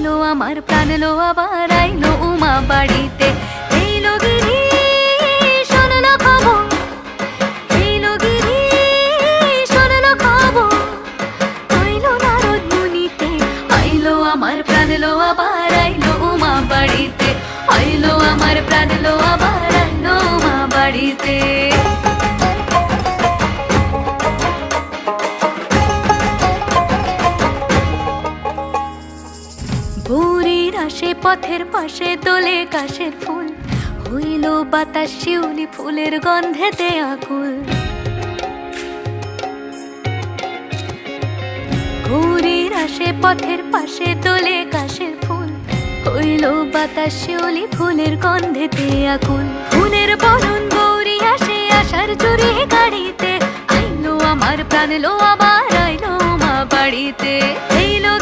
আইলো আমার প্রাণ লো আবার আইলো উমা বাড়িতে। এইলো গিরি শোনলো খবর, এইলো গিরি শোনলো খবর, আইলো নারদ মুনিতে। আইলো আমার প্রাণ লো আবার আইলো উমা বাড়িতে, আইলো আমার প্রাণ লো আবার আইলো উমা বাড়িতে। ভোরের আসে পথের পাশে দোলে কাশের ফুল, হইল বাতাস শিউলি ফুলের গন্ধেতে আকুল। ভোরের আসে পথের পাশে দোলে কাশের ফুল, হইল বাতাস শিউলি ফুলের গন্ধেতে আকুল। ফুলের বরণ গৌরী আসে আশার চুরি গাড়িতে, আইলো আমার প্রাণ লো আবার আইলো মা বাড়িতে। এইলো